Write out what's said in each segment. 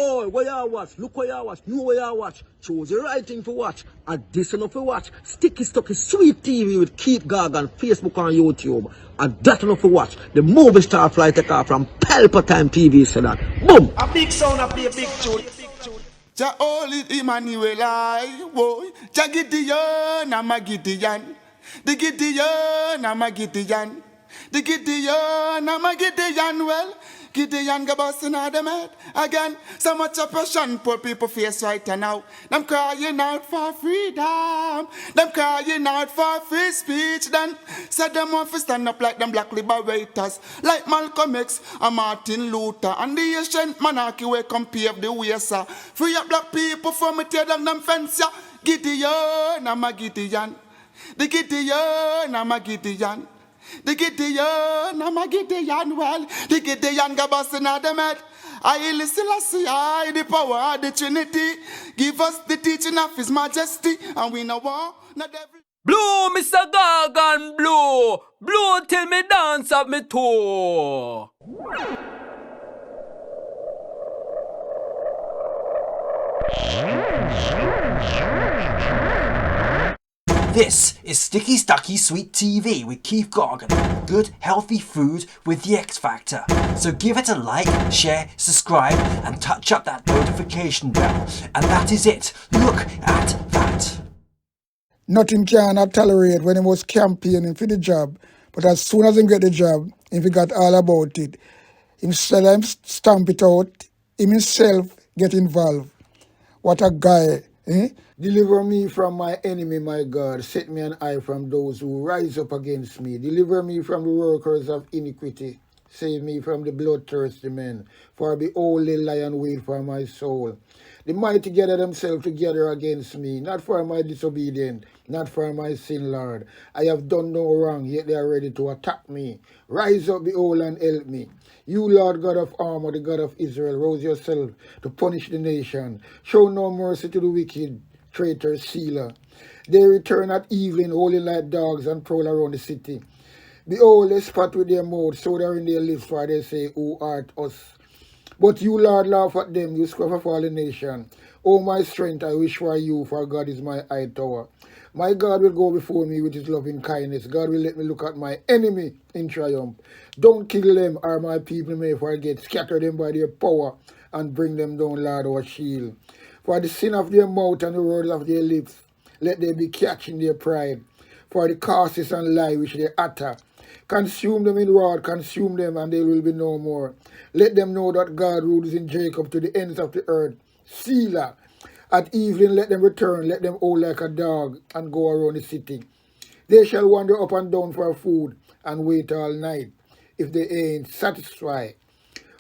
Oh, where you watch? Look where you watch. Know where you watch. Choose the right thing to watch. And this enough to watch. Sticky Stucky Sweet TV with Keith Gag on Facebook and YouTube. And that enough to watch. The movie star fly take off from Palpatine TV said that. Boom! A big sound, a play a big tune. Ja Holy Emmanuel, I boy. Ja Gideon, I'm a Gideon. The Gideon, I'm a Gideon. The Gideon, I'm a Gideon. Well, Gideon go busting out them head again. So much oppression poor people face right now. Them crying out for freedom. Them crying out for free speech. Then said them want to stand up like them black liberators, like Malcolm X and Martin Luther and the ancient monarchy where come pave the way, sir. Free up black people from me tear down them fence, yeah. Gideon, I'm a Gideon. The Gideon, I'm a Gideon. The Gideon, I'm a Gideon, well, the Gideon go busting out them head. I listen, I see, I the power of the Trinity. Give us the teaching of His Majesty, and we know war, not every... Blue, Mr. Gargan, blue. Blue till me dance up me toe. This is Sticky Stucky Sweet TV with Keith Gargan. Good, healthy food with the X Factor. So give it a like, share, subscribe, and touch up that notification bell. And that is it. Look at that. Nothing cannot tolerate when he was campaigning for the job. But as soon as he get the job, he forgot all about it. Instead of him stamp it out, him himself get involved. What a guy, eh? Deliver me from my enemy, my God. Set me an eye from those who rise up against me. Deliver me from the workers of iniquity. Save me from the bloodthirsty men. For behold, the lion wait for my soul. The mighty gather themselves together against me, not for my disobedience, not for my sin, Lord. I have done no wrong, yet they are ready to attack me. Rise up, behold, and help me. You, Lord God of armor, the God of Israel, rouse yourself to punish the nation. Show no mercy to the wicked, traitor, sealer. They return at evening, howling like dogs, and prowl around the city. Behold, they spat with their mouth, so they are in their lips, for they say, Who art us? But you, Lord, laugh at them, you scruff of all the nation. O my strength, I wish for you, for God is my high tower. My God will go before me with his loving kindness. God will let me look at my enemy in triumph. Don't kill them, or my people may forget. Scatter them by their power, and bring them down, Lord, our shield. For the sin of their mouth and the words of their lips, let them be catched in their pride. For the curses and lie which they utter, consume them in wrath, consume them, and they will be no more. Let them know that God rules in Jacob to the ends of the earth. Selah. At evening let them return, let them howl like a dog, and go around the city. They shall wander up and down for food, and wait all night, if they ain't satisfied.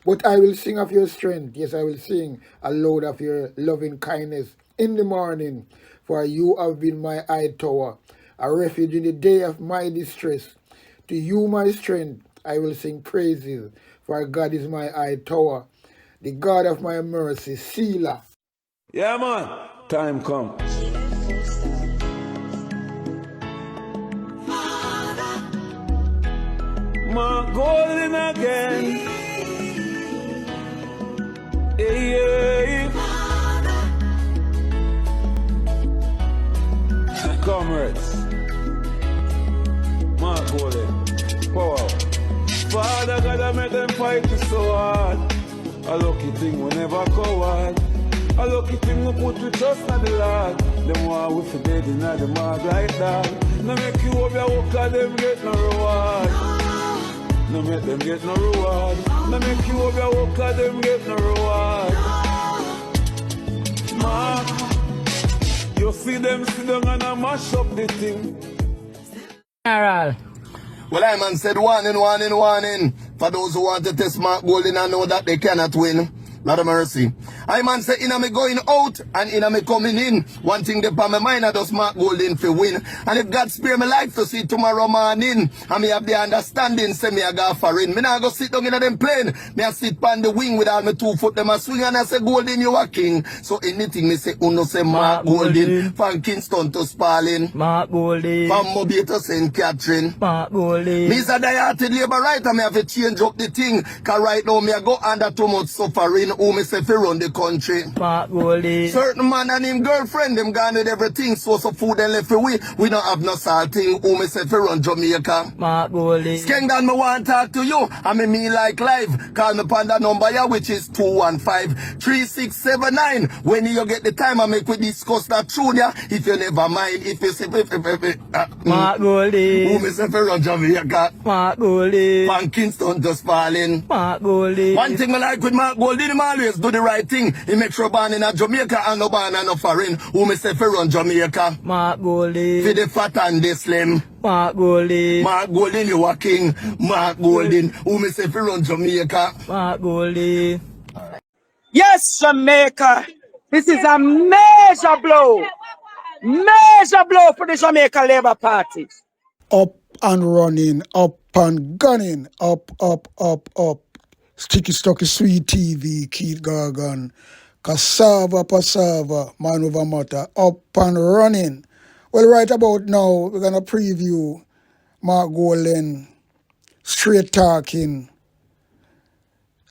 But I will sing of your strength, yes, I will sing aloud of your loving kindness in the morning. For you have been my high tower, a refuge in the day of my distress. To you, my strength, I will sing praises, for God is my high tower, the God of my mercy, Selah. Yeah, man, time come. My golden again. Hey, yeah. Comrades, my golden. Wow. Father God, I make them fight so hard. A lucky thing we never coward. A lucky thing we put we trust in the Lord. Them want we for dead in the mark like that. No make you over your work and them get no reward. No make them get no reward. No make you over your work and them get no reward. Man, you see them sit down and I mash up the thing. General. Well, I man said warning. For those who want to test Mark Golden and know that they cannot win. Lord of mercy. I man say, inna me going out and inna me coming in. One thing that on my mind, I just Mark Golden for win. And if God spare me life to see tomorrow morning, and me have the understanding, say me a go for in. Me not go sit down in them plane. Me a sit on the wing with all my 2 foot. Them a swing and I say, Golden, you a king. So anything me say, uno say Mark Golden. From Kingston to Sparling. Mark Golden. From Mobile to St. Catherine. Mark Golden. Me is a die-hearted labor right, and me have to change up the thing. Cause right now me a go under too much suffering. who me say fi run the country. Mark Goldie. Certain man and him girlfriend, them gone with everything, source of food and left for we don't have no salting, who me say fi run Jamaica. Mark Goldie. Skengdan, me want to talk to you, and me like live, call me upon the number here, which is 215-3679. When you get the time, I make we discuss that tune ya, if you never mind, if you say, Mark Goldie. who me say fi run Jamaica. Mark Goldie. Van Kingston just falling. Mark Goldie. One thing I like with Mark Goldie, him always do the right thing. He make sure born in a Jamaica and no born in a foreign. Who me say fi run Jamaica. Mark Goldie. For the fat and the slim. Mark Goldie. Mark Goldie, you a king. Mark Goldie, who me say fi run Jamaica. Mark Goldie. Yes, Jamaica. This is a major blow. Major blow for the Jamaica Labour Party. Up and running, up and gunning, up. Sticky Stocky Sweet TV, Keith Gargan, Cassava Passava, Man Over Matter, up and running. Well, right about now, we're going to preview Mark Golden straight talking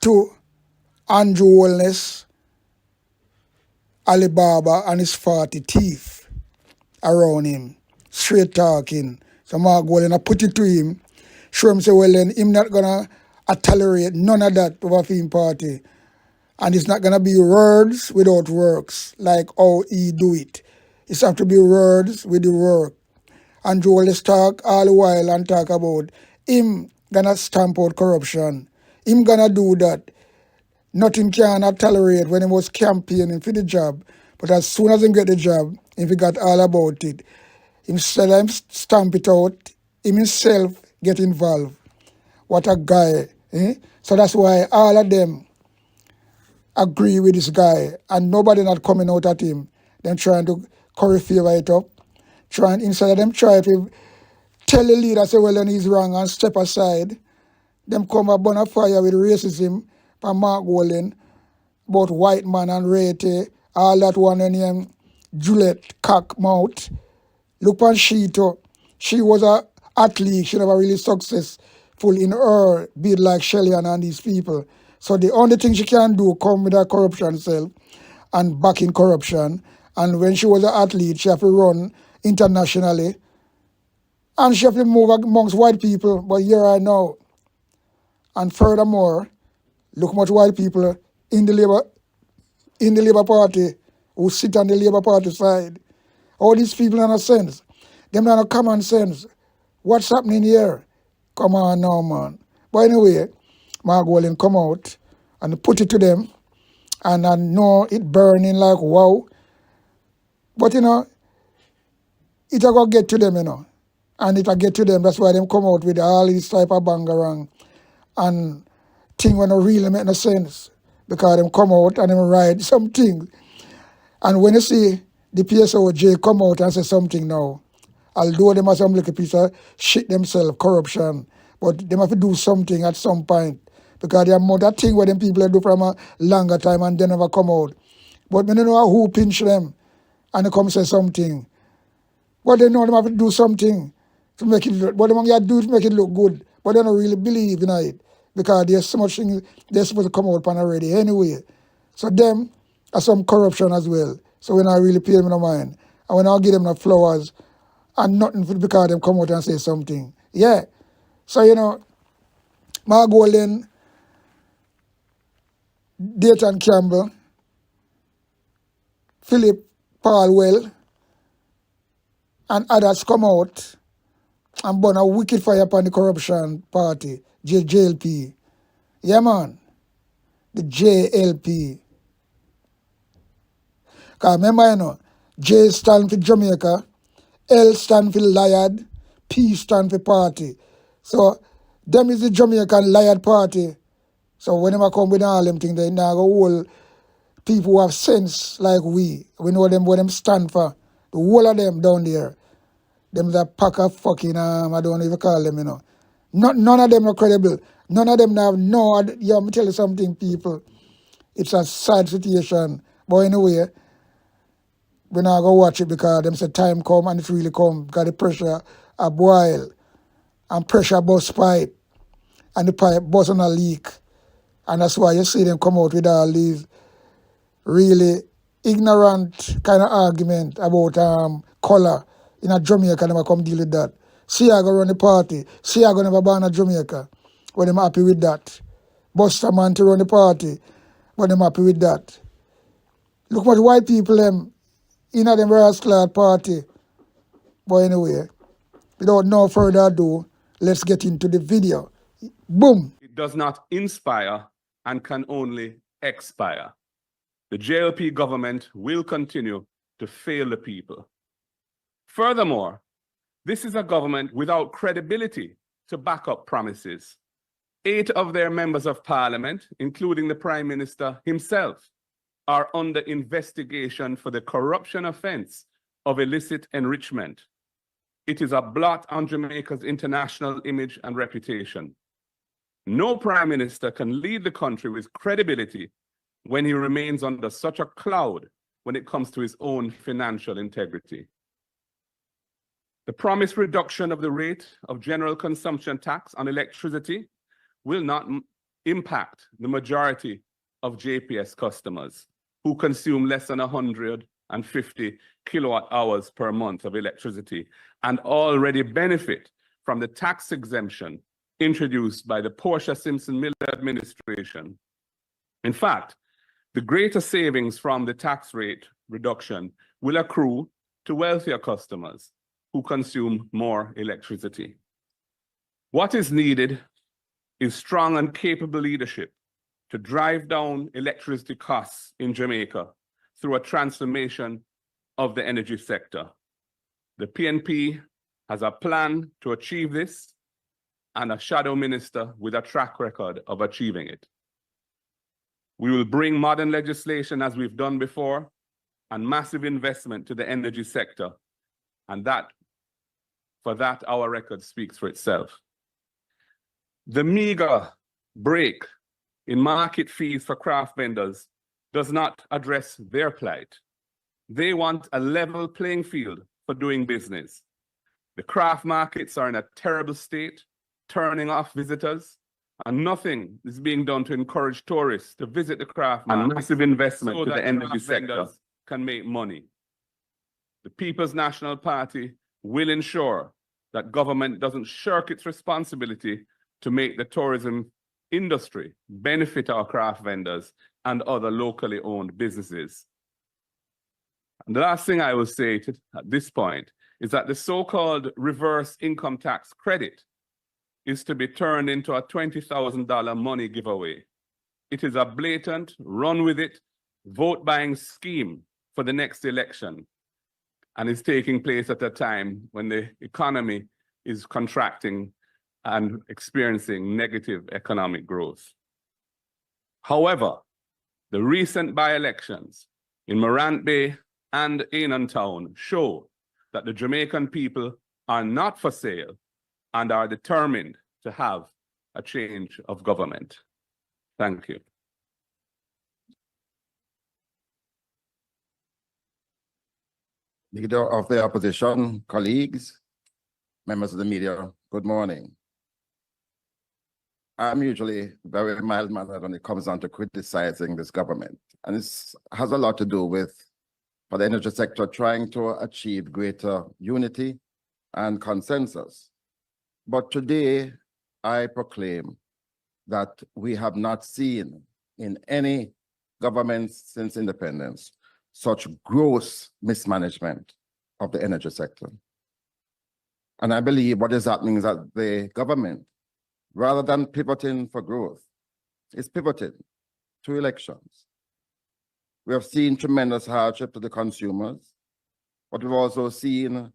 to Andrew Wellness, Alibaba, and his 40 teeth around him. Straight talking. So Mark Golden, I put it to him, show him say, well then, him not gonna tolerate none of that over Film Party. And it's not gonna be words without works, like how he do it. It's have to be words with the work. And Joel is talk all the while and talk about him gonna stamp out corruption. Him gonna do that. Nothing can tolerate when he was campaigning for the job. But as soon as he get the job, he forgot all about it. Instead of him stamp it out, him himself get involved. What a guy. Eh? So that's why all of them agree with this guy and nobody not coming out at him. Them trying to curry favor it up. Instead of them try to tell the leader, say, well, then he's wrong and step aside. Them come up on a fire with racism from Mark Golden, about white man and Rete, all that one named Juliet Cockmouth. Look on she too. She was a athlete. She never really successful in her bid like Shelly and these people. So the only thing she can do come with her corruption self and back in corruption. And when she was an athlete, she have to run internationally. And she have to move amongst white people. But here I know. And furthermore, look much white people in the Labour Party who sit on the Labour Party side. All these people have no sense. Them have no common sense. What's happening here? Come on now, man. But anyway, Mark Golden come out and put it to them. And I know it burning like wow. But, it will go get to them, And it will get to them. That's why them come out with all these type of bangarang. And thing when don't really make no sense. Because them come out and them write something. And when you see the PSOJ come out and say something now, although them have some little piece of shit themselves, corruption, but they have to do something at some point. Because they have more that thing where them people do from a longer time and they never come out. But we don't know who pinch them and they come say something. But they know they have to do something to make it look, but they want to do it to make it look good. But they don't really believe in it. Because there's so much things they're supposed to come out on already anyway. So them are some corruption as well. So when I really pay them no mind, and when I give them no flowers, and nothing because them come out and say something. Yeah. So, Mark Golden, Dayton Campbell, Philip Palwell, and others come out and burn a wicked fire upon the corruption party, JLP. Yeah, man. The JLP. Because remember, J stand for Jamaica, L stand for Liard, P stand for party. So, them is the Jamaican Liard party. So, whenever I come with all them things, they now go all people who have sense like we. We know them what them stand for. The whole of them down there. Them that pack of fucking, I don't even call them, None of them are credible. None of them have no, let me tell you something, people. It's a sad situation. But anyway, we're not going to watch it because them say time come and it's really come. Because the pressure a boil and pressure bust pipe and the pipe bust on a leak. And that's why you see them come out with all these really ignorant kind of argument about color in a Jamaica. Never come deal with that. See, I go run the party. See, I go never ban a Jamaica. But them happy with that. Buster man to run the party. But them happy with that. Look what white people them in a them rascal party. But anyway, without no further ado, let's get into the video. Boom. It does not inspire and can only expire. The JLP government will continue to fail the people. Furthermore, this is a government without credibility to back up promises. 8 of their members of parliament, including the Prime Minister himself, are under investigation for the corruption offense of illicit enrichment. It is a blot on Jamaica's international image and reputation. No Prime Minister can lead the country with credibility when he remains under such a cloud when it comes to his own financial integrity. The promised reduction of the rate of general consumption tax on electricity will not impact the majority of JPS customers who consume less than 150 kilowatt hours per month of electricity and already benefit from the tax exemption introduced by the Portia Simpson Miller administration. In fact, the greater savings from the tax rate reduction will accrue to wealthier customers who consume more electricity. What is needed is strong and capable leadership to drive down electricity costs in Jamaica through a transformation of the energy sector. The PNP has a plan to achieve this and a shadow minister with a track record of achieving it. We will bring modern legislation as we've done before and massive investment to the energy sector, and for that, our record speaks for itself. The meager break in market fees for craft vendors does not address their plight. They want a level playing field for doing business. The craft markets are in a terrible state, turning off visitors, and nothing is being done to encourage tourists to visit the craft market. And massive investment so to the energy sector can make money. The People's National Party will ensure that government doesn't shirk its responsibility to make the tourism industry benefit our craft vendors and other locally owned businesses. And the last thing I will say at this point is that the so-called reverse income tax credit is to be turned into a $20,000 money giveaway. It is a blatant, run with it, vote buying scheme for the next election, and is taking place at a time when the economy is contracting and experiencing negative economic growth. However, the recent by-elections in Morant Bay and Anon Town show that the Jamaican people are not for sale and are determined to have a change of government. Thank you. Leader of the opposition, colleagues, members of the media, good morning. I'm usually very mild-mannered when it comes down to criticizing this government. And this has a lot to do with, for the energy sector, trying to achieve greater unity and consensus. But today, I proclaim that we have not seen in any government since independence such gross mismanagement of the energy sector. And I believe what is happening is that the government, rather than pivoting for growth, is pivoting to elections. We have seen tremendous hardship to the consumers, but we've also seen,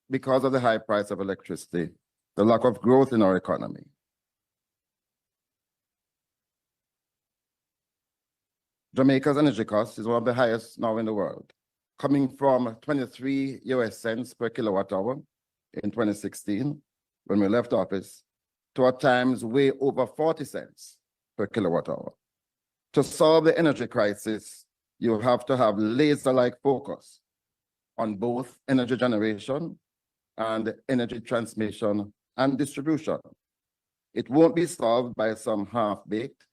because of the high price of electricity, the lack of growth in our economy. Jamaica's energy cost is one of the highest now in the world, coming from 23 US cents per kilowatt hour in 2016, when we left office, to at times way over 40 cents per kilowatt hour. To solve the energy crisis, you have to have laser-like focus on both energy generation and energy transmission and distribution. It won't be solved by some half-baked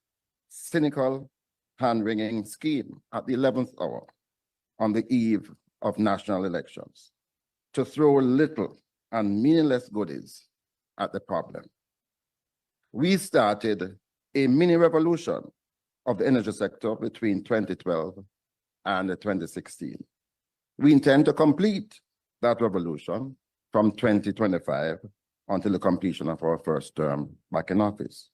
cynical, hand-wringing scheme at the 11th hour on the eve of national elections to throw little and meaningless goodies at the problem. We started a mini revolution of the energy sector between 2012 and 2016. We intend to complete that revolution from 2025 until the completion of our first term back in office.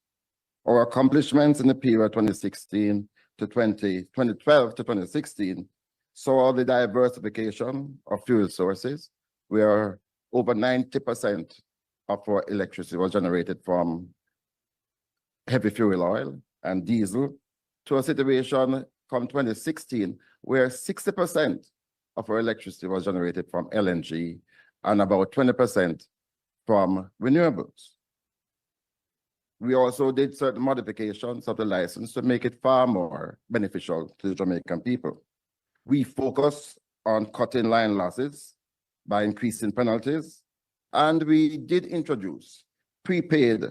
Our accomplishments in the period 2012 to 2016 saw the diversification of fuel sources, where over 90% of our electricity was generated from heavy fuel oil and diesel, to a situation from 2016 where 60% of our electricity was generated from LNG and about 20% from renewables. We also did certain modifications of the license to make it far more beneficial to the Jamaican people. We focused on cutting line losses by increasing penalties, and we did introduce prepaid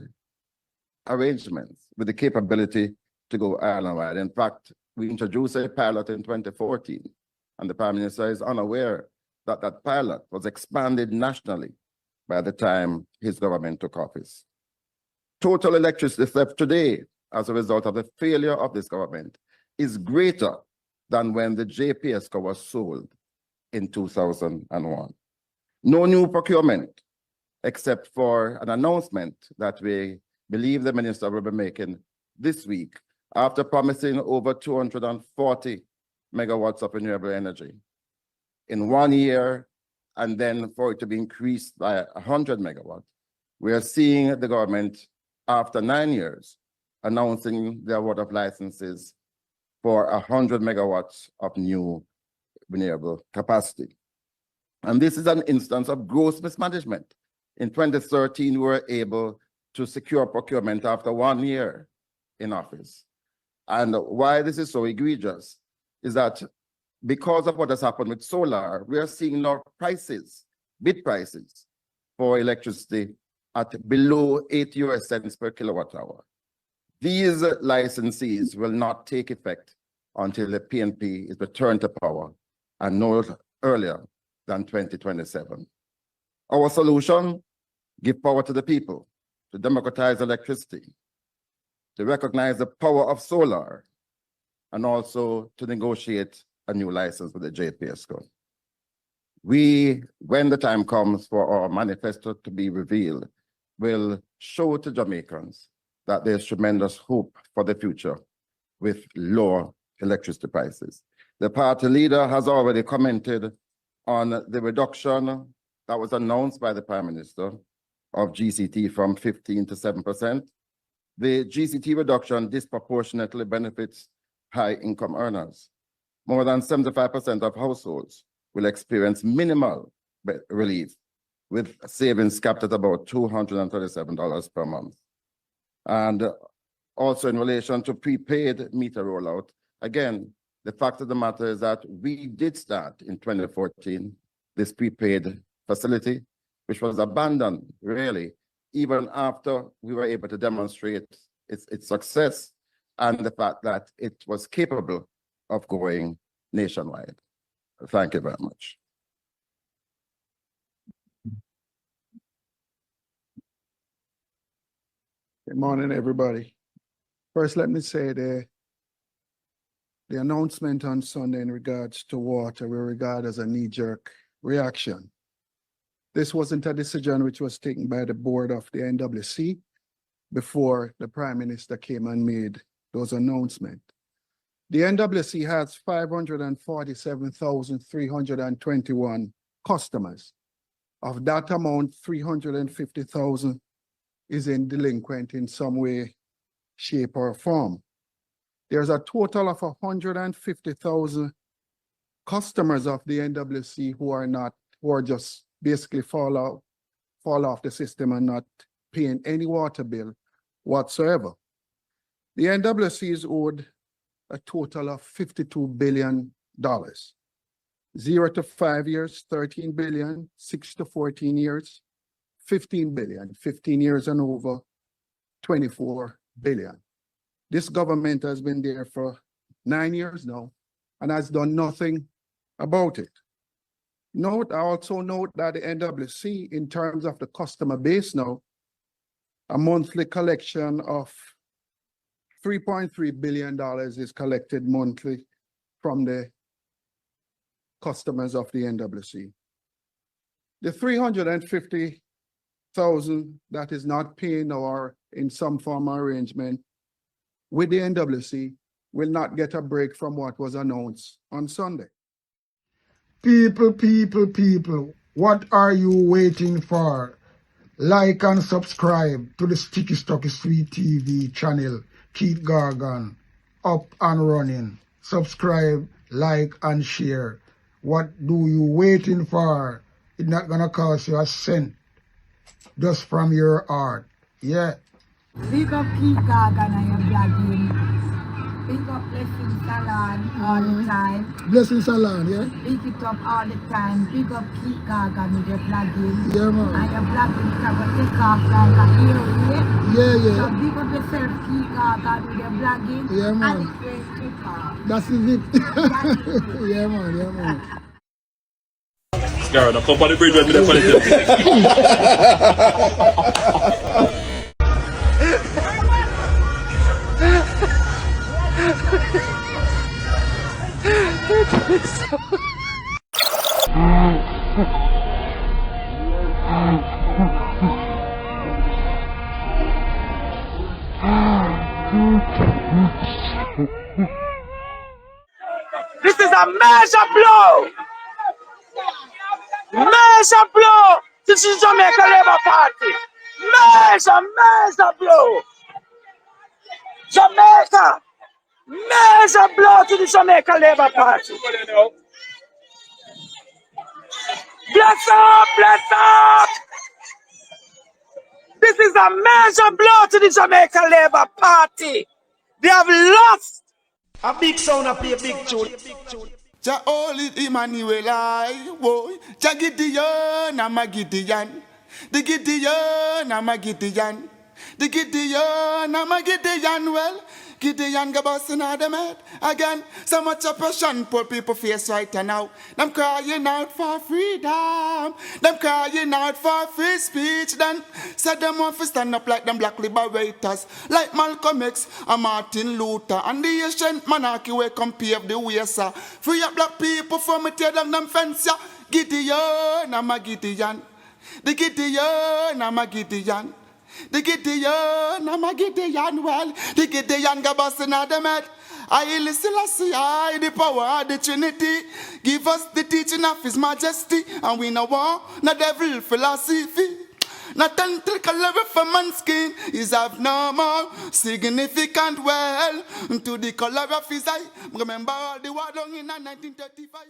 arrangements with the capability to go island-wide. In fact, we introduced a pilot in 2014, and the Prime Minister is unaware that that pilot was expanded nationally by the time his government took office. Total electricity theft today, as a result of the failure of this government, is greater than when the JPSCO was sold in 2001. No new procurement, except for an announcement that we believe the minister will be making this week after promising over 240 megawatts of renewable energy in 1 year, and then for it to be increased by 100 megawatts. We are seeing the government, after 9 years, announcing the award of licenses for 100 megawatts of new renewable capacity. And this is an instance of gross mismanagement. In 2013, we were able to secure procurement after 1 year in office. And why this is so egregious is that because of what has happened with solar, we are seeing now prices, bid prices for electricity at below 8 US cents per kilowatt hour. These licenses will not take effect until the PNP is returned to power, and no earlier than 2027. Our solution: give power to the people, to democratize electricity, to recognize the power of solar, and also to negotiate a new license with the JPSCO. We, when the time comes for our manifesto to be revealed, will show to Jamaicans that there's tremendous hope for the future with lower electricity prices. The party leader has already commented on the reduction that was announced by the Prime Minister of GCT from 15 to 7%. The GCT reduction disproportionately benefits high-income earners. More than 75% of households will experience minimal relief, with savings capped at about $237 per month. And also in relation to prepaid meter rollout, again, the fact of the matter is that we did start in 2014 this prepaid facility, which was abandoned, really, even after we were able to demonstrate its success and the fact that it was capable of going nationwide. Thank you very much. Good morning, everybody. First, let me say the announcement on Sunday in regards to water we regard as a knee-jerk reaction. This wasn't a decision which was taken by the board of the NWC before the Prime Minister came and made those announcements. The NWC has 547,321 customers. Of that amount, 350,000 is in delinquent in some way, shape, or form. There's a total of 150,000 customers of the NWC who are just basically fall off the system and not paying any water bill whatsoever. The NWC is owed a total of $52 billion. 0 to 5 years, 13 billion, 6 to 14 years, 15 billion, 15 years and over, 24 billion. This government has been there for 9 years now and has done nothing about it. I also note that the NWC, in terms of the customer base now, a monthly collection of $3.3 billion is collected monthly from the customers of the NWC. The 350,000 that is not paying or in some form of arrangement with the NWC will not get a break from what was announced on Sunday. People, what are you waiting for? Like and subscribe to the Sticky Stocky Sweet TV channel. Keith Gargan, up and running. Subscribe, like and share. What do you waiting for? It's not gonna cost you a cent. Just from your heart. Yeah. Big up Keith Gargan and your blogging. Big up Blessing Salon all the time. Blessing Salon, yeah? Big it up all the time. Big up Keith Gargan with your blogging. Yeah, man. And your blogging is going to take off like a hero, yeah? Yeah. So big up yourself, Keith Gargan with your blogging. Yeah, man. And it's going to take off. That's it. Yeah, man. Scarra, now come on the bridge with me there for the This is a major blow! Major blow to the Jamaica Labour Party! Major blow! Jamaica! Major blow to the Jamaica Labour Party! Bless up! This is a major blow to the Jamaica Labour Party! They have lost! A big sound of play a big tune. Ja olit Emmanuel I, boy. Ja Gideon, I'm a Gideon. The Gideon, I'm a Gideon. The Gideon, I'm a Gideon. Well, Gideon go busting out them head again. So much oppression poor people face right now. Them crying out for freedom. Them crying out for free speech. Then said them want to stand up like them black liberators, like Malcolm X and Martin Luther and the ancient monarchy where come pave the way, sir. Free up black people from me tear down them fence, yeah. Gideon, I'm a Gideon. The Gideon, I'm a Gideon. The Gideon, I'm a Gideon, well, the Gideon go busting out them head. I listen, I the power of the Trinity. Give us the teaching of His Majesty, and we no want no devil philosophy. Not until level for man's skin is have no more significant well to the color of his eye. Remember all the war done in 1935.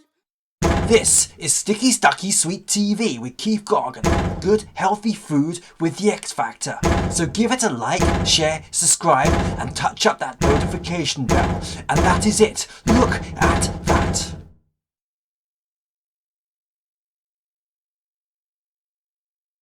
This is Sticky Stucky Sweet TV with Keith Gargan. Good, healthy food with the X Factor. So give it a like, share, subscribe, and touch up that notification bell. And that is it. Look at